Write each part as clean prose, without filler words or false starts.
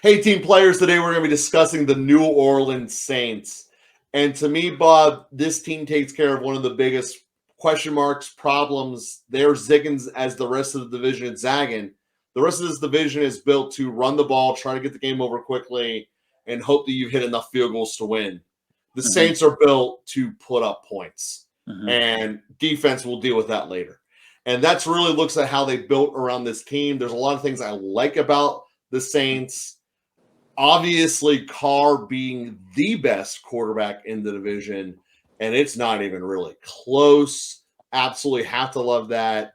Hey, team players, today we're going to be discussing the New Orleans Saints. And to me, Bob, this team takes care of one of the biggest question marks, problems. They're zigging as the rest of the division is zagging. The rest of this division is built to run the ball, try to get the game over quickly, and hope that you've hit enough field goals to win. The Saints are built to put up points, and defense will deal with that later. And that's really looks at how they built around this team. There's a lot of things I like about the Saints. Obviously, Carr being the best quarterback in the division, and it's not even really close. Absolutely have to love that.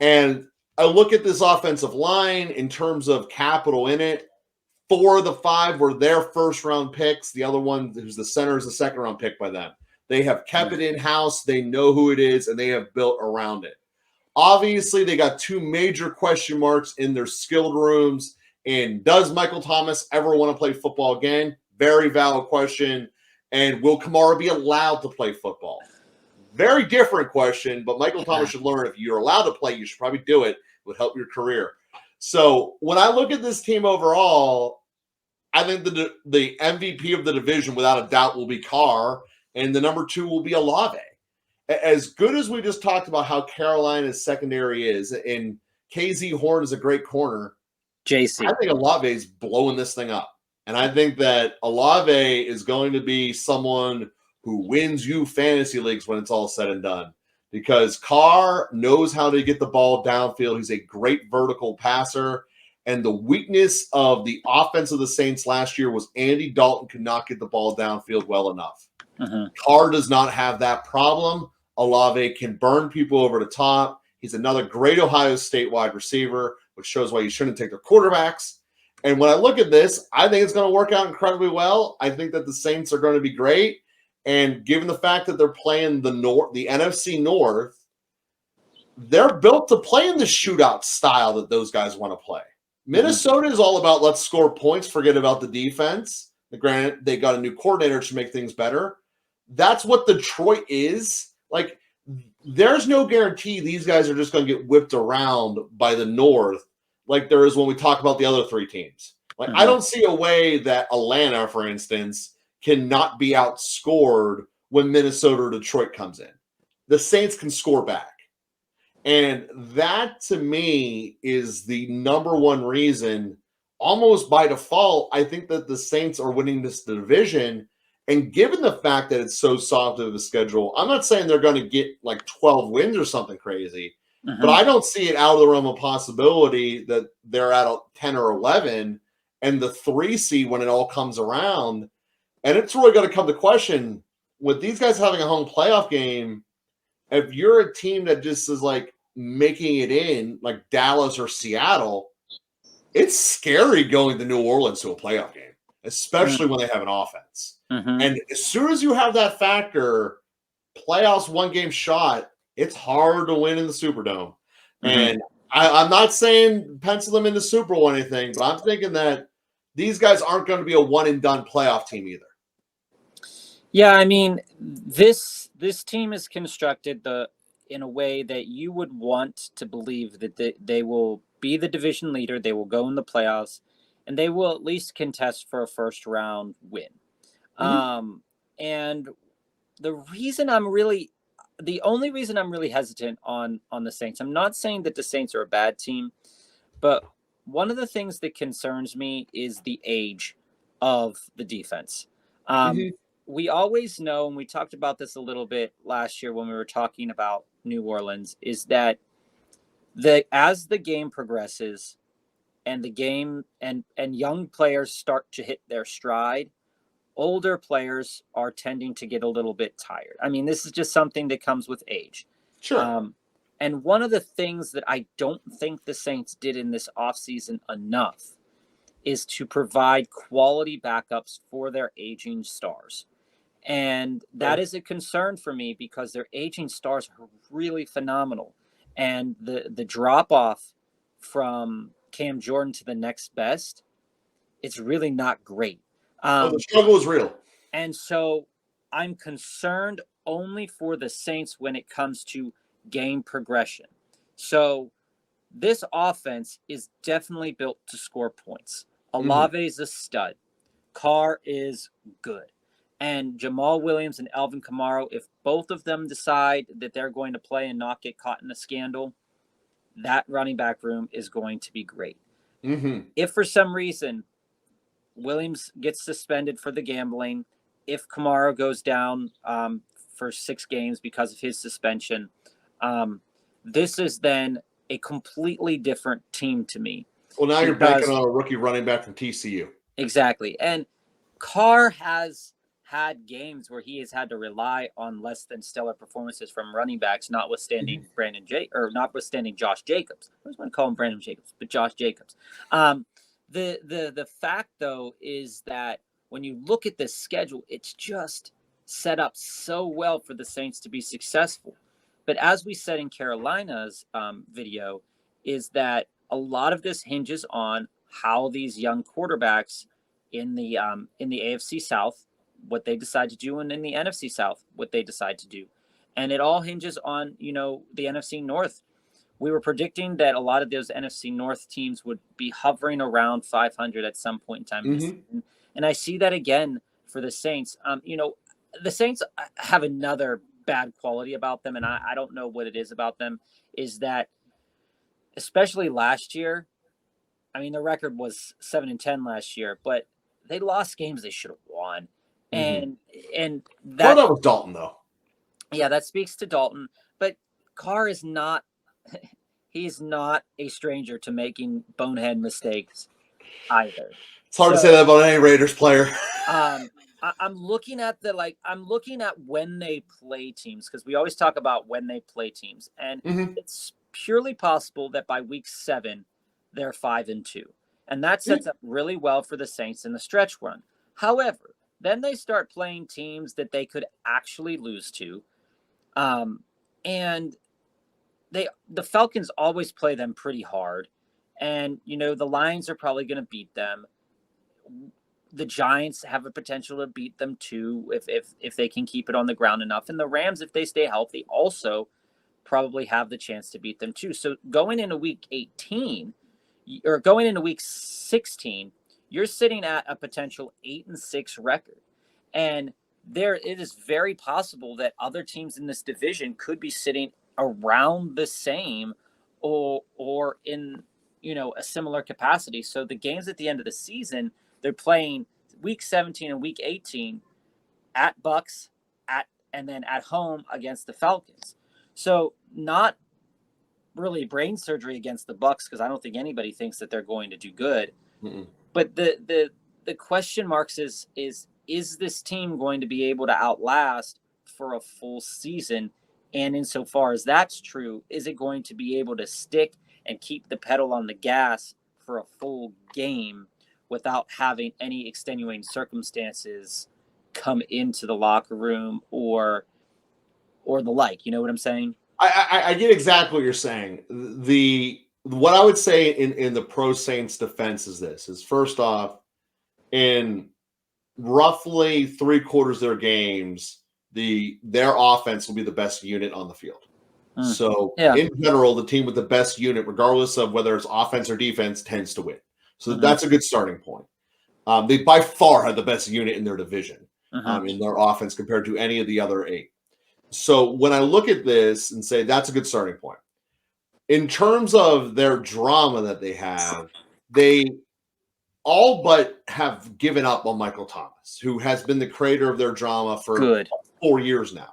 And I look at this offensive line in terms of capital in it. 4 of the 5 were their first-round picks. The other one, who's the center, is a second-round pick by them. They have kept it in-house. They know who it is, and they have built around it. Obviously, they got 2 major question marks in their skilled rooms. And does Michael Thomas ever want to play football again? Very valid question. And will Kamara be allowed to play football? Very different question, but Michael Thomas should learn if you're allowed to play, you should probably do it. It would help your career. So when I look at this team overall, I think the MVP of the division, without a doubt, will be Carr, and the number 2 will be Olave. As good as we just talked about how Carolina's secondary is, and KZ Horn is a great corner, JC. I think Olave is blowing this thing up. And I think that Olave is going to be someone who wins you fantasy leagues when it's all said and done. Because Carr knows how to get the ball downfield. He's a great vertical passer. And the weakness of the offense of the Saints last year was Andy Dalton could not get the ball downfield well enough. Carr does not have that problem. Olave can burn people over the top. He's another great Ohio State wide receiver, which shows why you shouldn't take their quarterbacks. And when I look at this, I think it's going to work out incredibly well. I think that the Saints are going to be great. And given the fact that they're playing the NFC North, they're built to play in the shootout style that those guys want to play. Minnesota is all about let's score points, forget about the defense. Granted, they got a new coordinator to make things better. That's what Detroit is. Like, there's no guarantee these guys are just going to get whipped around by the North like there is when we talk about the other 3 teams. Like, I don't see a way that Atlanta, for instance, cannot be outscored when Minnesota or Detroit comes in. The Saints can score back. And that, to me, is the number one reason, almost by default, I think that the Saints are winning this division. And given the fact that it's so soft of a schedule, I'm not saying they're going to get like 12 wins or something crazy, but I don't see it out of the realm of possibility that they're at 10 or 11 and the 3 seed when it all comes around. And it's really going to come to question, with these guys having a home playoff game, if you're a team that just is like making it in, like Dallas or Seattle, it's scary going to New Orleans to a playoff game, especially when they have an offense. And as soon as you have that factor, playoffs 1 game shot, it's hard to win in the Superdome. And I'm not saying pencil them in the Super Bowl or anything, but I'm thinking that these guys aren't going to be a one-and-done playoff team either. Yeah, I mean, this team is constructed in a way that you would want to believe that they will be the division leader, they will go in the playoffs, and they will at least contest for a first-round win. And the only reason I'm really hesitant on the Saints, I'm not saying that the Saints are a bad team, but one of the things that concerns me is the age of the defense. We always know, and we talked about this a little bit last year when we were talking about New Orleans, is that as the game progresses and the game and young players start to hit their stride, older players are tending to get a little bit tired. I mean, this is just something that comes with age. Sure. And one of the things that I don't think the Saints did in this offseason enough is to provide quality backups for their aging stars. And that is a concern for me because their aging stars are really phenomenal. And the drop-off from Cam Jordan to the next best, it's really not great. The struggle is real. And so I'm concerned only for the Saints when it comes to game progression. So this offense is definitely built to score points. Olave's a stud. Carr is good. And Jamal Williams and Alvin Kamara, if both of them decide that they're going to play and not get caught in a scandal, that running back room is going to be great. If for some reason Williams gets suspended for the gambling, if Kamara goes down for 6 games because of his suspension, this is then a completely different team to me. Well, now you're banking on a rookie running back from TCU. Exactly. And Carr has had games where he has had to rely on less than stellar performances from running backs, notwithstanding notwithstanding Josh Jacobs. I was going to call him Brandon Jacobs, but Josh Jacobs. The fact, though, is that when you look at this schedule, it's just set up so well for the Saints to be successful. But as we said in Carolina's video, is that a lot of this hinges on how these young quarterbacks in the AFC South, what they decide to do, and in the NFC South, what they decide to do. And it all hinges on, the NFC North. We were predicting that a lot of those NFC North teams would be hovering around 500 at some point in time this season. And I see that again for the Saints. The Saints have another bad quality about them, and I don't know what it is about them, is that especially last year, I mean, the record was 7-10 last year, but they lost games they should have won. And that was Dalton, though. Yeah, that speaks to Dalton. But Carr is not he's not a stranger to making bonehead mistakes either. It's hard to say that about any Raiders player. I'm looking at when they play teams, because we always talk about when they play teams, and it's purely possible that by week 7 they're 5-2, and that sets up really well for the Saints in the stretch run. However, then they start playing teams that they could actually lose to, and the Falcons always play them pretty hard, and the Lions are probably going to beat them. The Giants have a potential to beat them too if they can keep it on the ground enough. And the Rams, if they stay healthy, also probably have the chance to beat them too. So going into week 16, you're sitting at a potential 8-6 record. And it is very possible that other teams in this division could be sitting around the same or in a similar capacity. So the games at the end of the season, they're playing week 17 and week 18 at Bucks and then at home against the Falcons. So not really brain surgery against the Bucks, because I don't think anybody thinks that they're going to do good. But the question marks is this team going to be able to outlast for a full season? And insofar as that's true, is it going to be able to stick and keep the pedal on the gas for a full game without having any extenuating circumstances come into the locker room or the like? You know what I'm saying? I get exactly what you're saying. What I would say in the pro Saints defense is first off, in roughly 3/4 of their games, their offense will be the best unit on the field. So in general, the team with the best unit, regardless of whether it's offense or defense, tends to win. So that's a good starting point. They by far have the best unit in their division in their offense compared to any of the other 8. So when I look at this and say that's a good starting point, in terms of their drama that they have, they all but have given up on Michael Thomas, who has been the creator of their drama for 4 years now.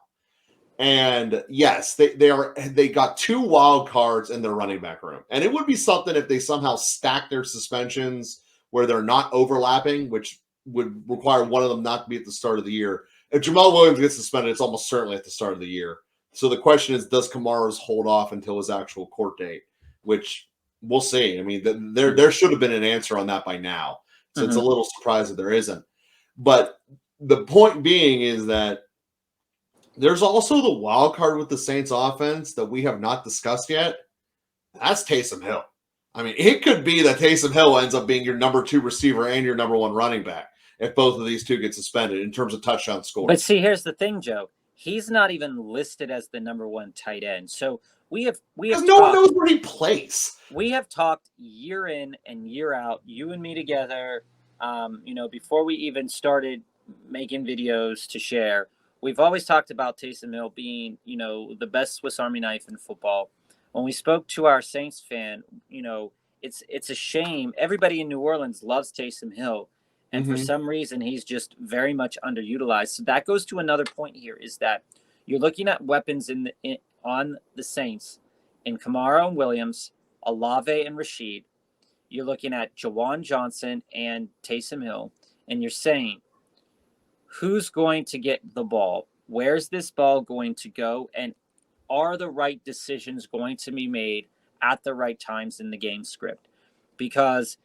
And yes, they got 2 wild cards in their running back room. And it would be something if they somehow stack their suspensions where they're not overlapping, which would require one of them not to be at the start of the year. If Jamal Williams gets suspended, it's almost certainly at the start of the year. So the question is, does Kamara's hold off until his actual court date? Which we'll see. I mean, there should have been an answer on that by now. So it's a little surprised that there isn't. But the point being is that there's also the wild card with the Saints offense that we have not discussed yet. That's Taysom Hill. I mean, it could be that Taysom Hill ends up being your number 2 receiver and your number 1 running back if both of these two get suspended in terms of touchdown score. But see, here's the thing, Joe. He's not even listed as the number 1 tight end. So we have Because no one knows where he plays. We have talked year in and year out, you and me together, before we even started making videos to share. We've always talked about Taysom Hill being, the best Swiss Army knife in football. When we spoke to our Saints fan, it's a shame. Everybody in New Orleans loves Taysom Hill, and for some reason, he's just very much underutilized. So that goes to another point here: is that you're looking at weapons on the Saints in Kamara and Williams, Olave and Rashid. You're looking at Jawan Johnson and Taysom Hill, and you're saying, who's going to get the ball? Where's this ball going to go? And are the right decisions going to be made at the right times in the game script? Because,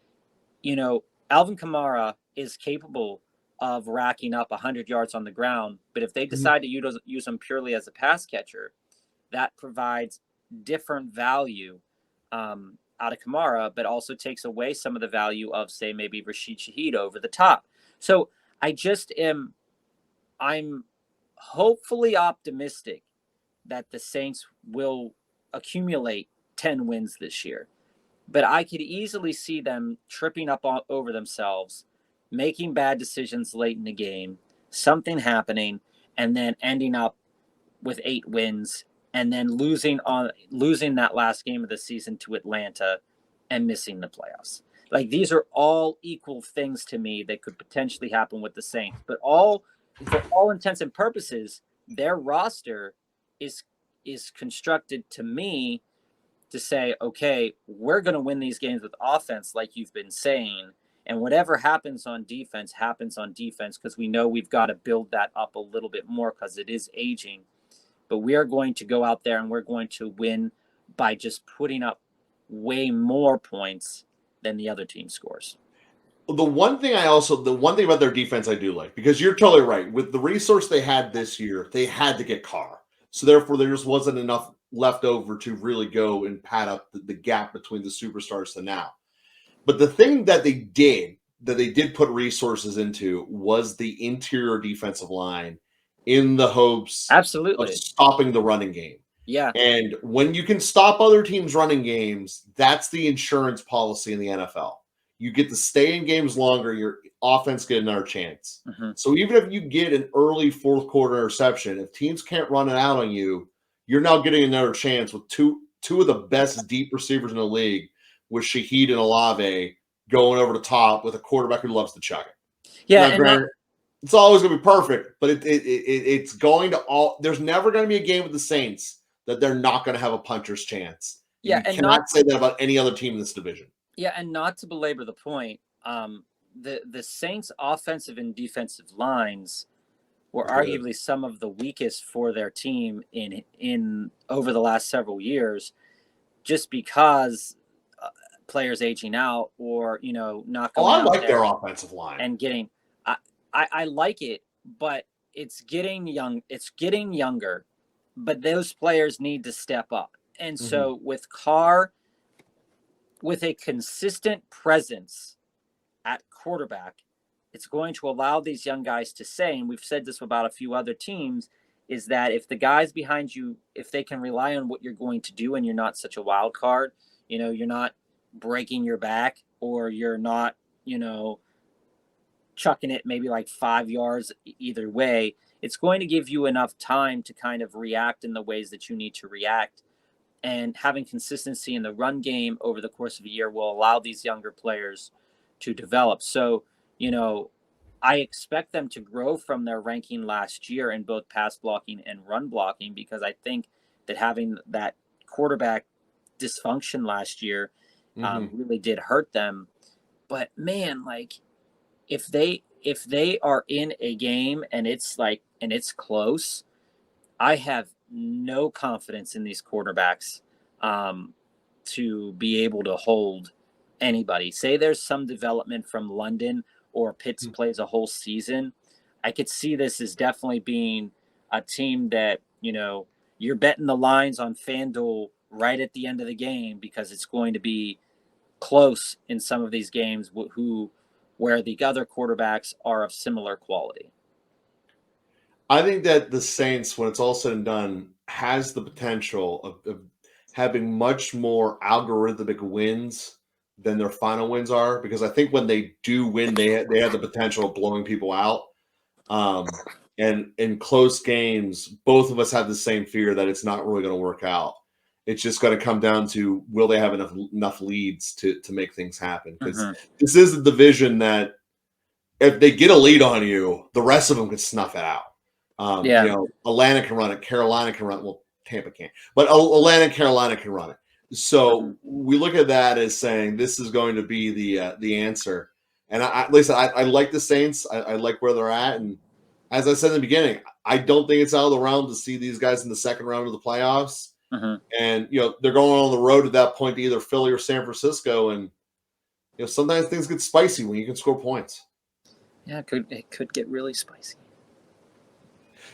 Alvin Kamara is capable of racking up 100 yards on the ground, but if they decide to use him purely as a pass catcher, that provides different value out of Kamara, but also takes away some of the value of, say, maybe Rashid Shaheed over the top. So I'm hopefully optimistic that the Saints will accumulate 10 wins this year. But I could easily see them tripping up over themselves, making bad decisions late in the game, something happening, and then ending up with 8 wins, and then losing that last game of the season to Atlanta and missing the playoffs. Like, these are all equal things to me that could potentially happen with the Saints. But for all intents and purposes, their roster is constructed to me to say, okay, we're going to win these games with offense, like you've been saying, and whatever happens on defense because we know we've got to build that up a little bit more because it is aging. But we are going to go out there and we're going to win by just putting up way more points than the other team scores. The one thing about their defense I do like, because you're totally right. With the resource they had this year, they had to get Carr. So therefore, there just wasn't enough left over to really go and pad up the gap between the superstars to now. But the thing that they did put resources into was the interior defensive line in the hopes Absolutely of stopping the running game. Yeah. And when you can stop other teams' running games, that's the insurance policy in the NFL. You get to stay in games longer, your offense get another chance. So even if you get an early fourth quarter interception, if teams can't run it out on you, you're now getting another chance with two of the best deep receivers in the league, with Shaheed and Olave going over the top with a quarterback who loves to chuck it. Yeah, now, granted, it's always going to be perfect, but it's going to there's never going to be a game with the Saints that they're not going to have a puncher's chance. Yeah, you cannot say that about any other team in this division. Yeah, and not to belabor the point, the Saints' offensive and defensive lines were arguably some of the weakest for their team in over the last several years, just because players aging out or not going. I like their offensive line and getting. I like it, but it's getting young. It's getting younger, but those players need to step up. And so with Carr, with a consistent presence at quarterback, it's going to allow these young guys to say, and we've said this about a few other teams, is that if the guys behind you, if they can rely on what you're going to do and you're not such a wild card, you're not breaking your back or you're not, chucking it maybe like 5 yards either way, it's going to give you enough time to kind of react in the ways that you need to react. And having consistency in the run game over the course of a year will allow these younger players to develop. So, I expect them to grow from their ranking last year in both pass blocking and run blocking, because I think that having that quarterback dysfunction last year really did hurt them. But man, like if they are in a game and it's close, I have no confidence in these quarterbacks to be able to hold anybody. Say there's some development from London or Pitts plays a whole season. I could see this as definitely being a team that, you're betting the lines on FanDuel right at the end of the game because it's going to be close in some of these games where the other quarterbacks are of similar quality. I think that the Saints, when it's all said and done, has the potential of having much more algorithmic wins than their final wins are, because I think when they do win, they have the potential of blowing people out. And in close games, both of us have the same fear that it's not really going to work out. It's just going to come down to, will they have enough leads to make things happen? Because this is a division that if they get a lead on you, the rest of them can snuff it out. You know, Atlanta can run it, Carolina can run it. Well, Tampa can't, but Atlanta and Carolina can run it. So we look at that as saying this is going to be the answer. And listen, I like the Saints. I like where they're at. And as I said in the beginning, I don't think it's out of the realm to see these guys in the second round of the playoffs. And, you know, they're going on the road at that point to either Philly or San Francisco. And, you know, sometimes things get spicy when you can score points. Yeah, it could get really spicy.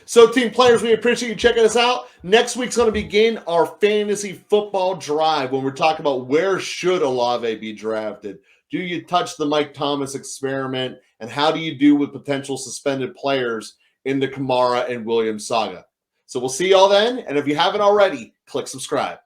So, team players, we appreciate you checking us out. Next week's going to begin our fantasy football drive when we're talking about where should Olave be drafted. Do you touch the Mike Thomas experiment? And how do you do with potential suspended players in the Kamara and Williams saga? So we'll see y'all then. And if you haven't already, click subscribe.